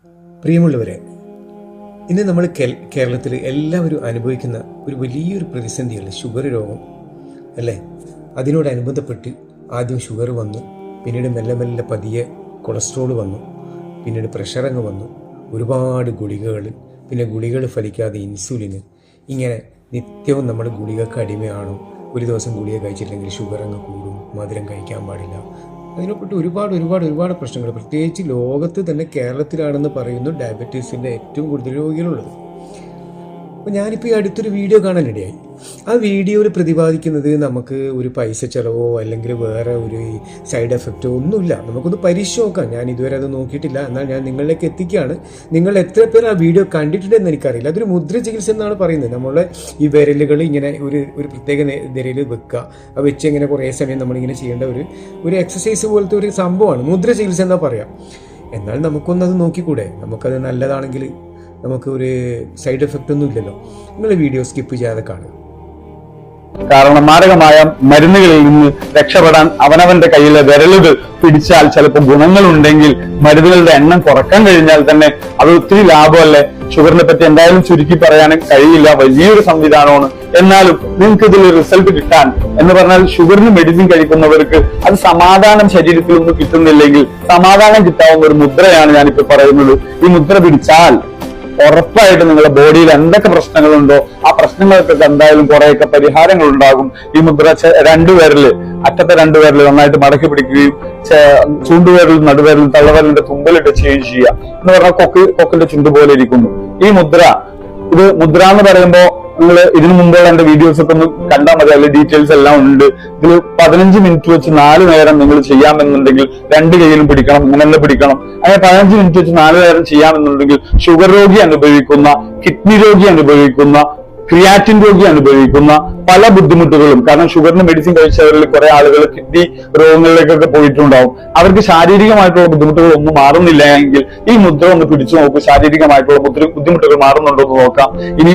പ്രിയമുള്ളവരെ, ഇന്ന് നമ്മൾ കേരളത്തിൽ എല്ലാവരും അനുഭവിക്കുന്ന ഒരു വലിയൊരു പ്രതിസന്ധിയാണ് ഷുഗർ രോഗം അല്ലേ. അതിനോടനുബന്ധപ്പെട്ട് ആദ്യം ഷുഗർ വന്നു, പിന്നീട് മെല്ലെ മെല്ലെ പതിയെ കൊളസ്ട്രോൾ വന്നു, പിന്നീട് പ്രഷർ അങ്ങ് വന്നു, ഒരുപാട് ഗുളികകൾ, പിന്നെ ഗുളികകൾ ഫലിക്കാതെ ഇൻസുലിന്, ഇങ്ങനെ നിത്യവും നമ്മൾ ഗുളികൾക്ക് അടിമയാണോ? ഒരു ദിവസം ഗുളിക കഴിച്ചില്ലെങ്കിൽ ഷുഗർ അങ്ങ് കൂടും, മധുരം കഴിക്കാൻ പാടില്ല. അതിനെപ്പെട്ട് ഒരുപാട് പ്രശ്നങ്ങൾ, പ്രത്യേകിച്ച് ലോകത്ത് തന്നെ കേരളത്തിലാണെന്ന് പറയുന്നു ഡയബറ്റീസിൻ്റെ ഏറ്റവും കൂടുതൽ രോഗികളുള്ളത്. അപ്പോൾ ഞാനിപ്പോൾ ഈ അടുത്തൊരു വീഡിയോ കാണാനിടയായി. ആ വീഡിയോയിൽ പ്രതിപാദിക്കുന്നത് നമുക്ക് ഒരു പൈസ ചിലവോ അല്ലെങ്കിൽ വേറെ ഒരു സൈഡ് എഫക്റ്റോ ഒന്നുമില്ല, നമുക്കൊന്ന് പരീക്ഷിച്ച് നോക്കാം. ഞാൻ ഇതുവരെ അത് നോക്കിയിട്ടില്ല, എന്നാൽ ഞാൻ നിങ്ങളിലേക്ക് എത്തിക്കുകയാണ്. നിങ്ങൾ എത്ര പേർ ആ വീഡിയോ കണ്ടിട്ടുണ്ടെന്ന് എനിക്കറിയില്ല. അതൊരു മുദ്ര ചികിത്സ എന്നാണ് പറയുന്നത്. നമ്മളെ ഈ വിരലുകൾ ഇങ്ങനെ ഒരു പ്രത്യേക നിരയിൽ വെക്കുക, അത് വെച്ച് ഇങ്ങനെ കുറേ സമയം നമ്മളിങ്ങനെ ചെയ്യേണ്ട ഒരു എക്സസൈസ് പോലത്തെ ഒരു സംഭവമാണ് മുദ്ര ചികിത്സ എന്നാ പറയാം. എന്നാൽ നമുക്കൊന്നത് നോക്കിക്കൂടെ? നമുക്കത് നല്ലതാണെങ്കിൽ നമുക്ക് ഒരു സൈഡ് എഫക്റ്റ് ഒന്നും ഇല്ലല്ലോ. നിങ്ങൾ വീഡിയോ സ്കിപ്പ് ചെയ്യാതെ കാണുക. കാരണം മാരകമായ മരുന്നുകളിൽ നിന്ന് രക്ഷപ്പെടാൻ അവനവന്റെ കയ്യിലെ വിരലുകൾ പിടിച്ചാൽ ചിലപ്പോൾ ഗുണങ്ങളുണ്ടെങ്കിൽ മരുന്നുകളുടെ എണ്ണം കുറക്കാൻ കഴിഞ്ഞാൽ തന്നെ അത് ഒത്തിരി ലാഭമല്ലേ. ഷുഗറിനെ പറ്റി എന്തായാലും ചുരുക്കി പറയാനും കഴിയില്ല, വലിയൊരു സംവിധാനമാണ്. എന്നാലും നിങ്ങൾക്ക് ഇതിൽ റിസൾട്ട് കിട്ടാൻ എന്ന് പറഞ്ഞാൽ ഷുഗറിന് മെഡിസിൻ കഴിക്കുന്നവർക്ക് അത് സമാധാനം ശരീരത്തിലൊന്നും കിട്ടുന്നില്ലെങ്കിൽ സമാധാനം കിട്ടാവുന്ന ഒരു മുദ്രയാണ് ഞാനിപ്പോ പറയുന്നത്. ഈ മുദ്ര പിടിച്ചാൽ ഉറപ്പായിട്ട് നിങ്ങളുടെ ബോഡിയിൽ എന്തൊക്കെ പ്രശ്നങ്ങളുണ്ടോ ആ പ്രശ്നങ്ങൾക്കൊക്കെ എന്തായാലും കുറെയൊക്കെ പരിഹാരങ്ങൾ ഉണ്ടാകും. ഈ മുദ്ര രണ്ടുപേരില്, അറ്റത്തെ രണ്ടുപേരിൽ നന്നായിട്ട് മടക്കി പിടിക്കുകയും ചൂണ്ടുപേരിലും നടുവേരിലും തള്ളവേരലിന്റെ തുമ്പലിട്ട് ചെയ്യുകയും ചെയ്യുക. എന്ന് പറഞ്ഞാൽ കൊക്കിന്റെ ചുണ്ട് പോലെ ഇരിക്കുന്നു ഈ മുദ്ര. ഇത് മുദ്ര എന്ന് പറയുമ്പോ നിങ്ങൾ ഇതിനു മുമ്പുള്ള എന്റെ വീഡിയോസ് ഒക്കെ ഒന്ന് കണ്ടാൽ മതി, അതിൽ ഡീറ്റെയിൽസ് എല്ലാം ഉണ്ട്. ഇതിൽ 15 മിനിറ്റ് വെച്ച് 4 നേരം നിങ്ങൾ ചെയ്യാമെന്നുണ്ടെങ്കിൽ 2 കൈയിലും പിടിക്കണം, ഇങ്ങനെ തന്നെ പിടിക്കണം. അങ്ങനെ 15 മിനിറ്റ് വെച്ച് 4 നേരം ചെയ്യാമെന്നുണ്ടെങ്കിൽ ഷുഗർ രോഗി അനുഭവിക്കുന്ന, കിഡ്നി രോഗി അനുഭവിക്കുന്ന, ക്രിയാറ്റിൻ രോഗി അനുഭവിക്കുന്ന പല ബുദ്ധിമുട്ടുകളും, കാരണം ഷുഗറിന് മെഡിസിൻ കഴിച്ചവരിൽ കുറെ ആളുകൾ കിഡ്നി രോഗങ്ങളിലേക്കൊക്കെ പോയിട്ടുണ്ടാവും. അവർക്ക് ശാരീരികമായിട്ടുള്ള ബുദ്ധിമുട്ടുകൾ ഒന്നും മാറുന്നില്ല എങ്കിൽ ഈ മുദ്ര ഒന്ന് പിടിച്ചു നോക്കൂ, ശാരീരികമായിട്ടുള്ള ബുദ്ധിമുട്ടുകൾ മാറുന്നുണ്ടോ എന്ന് നോക്കാം. ഇനി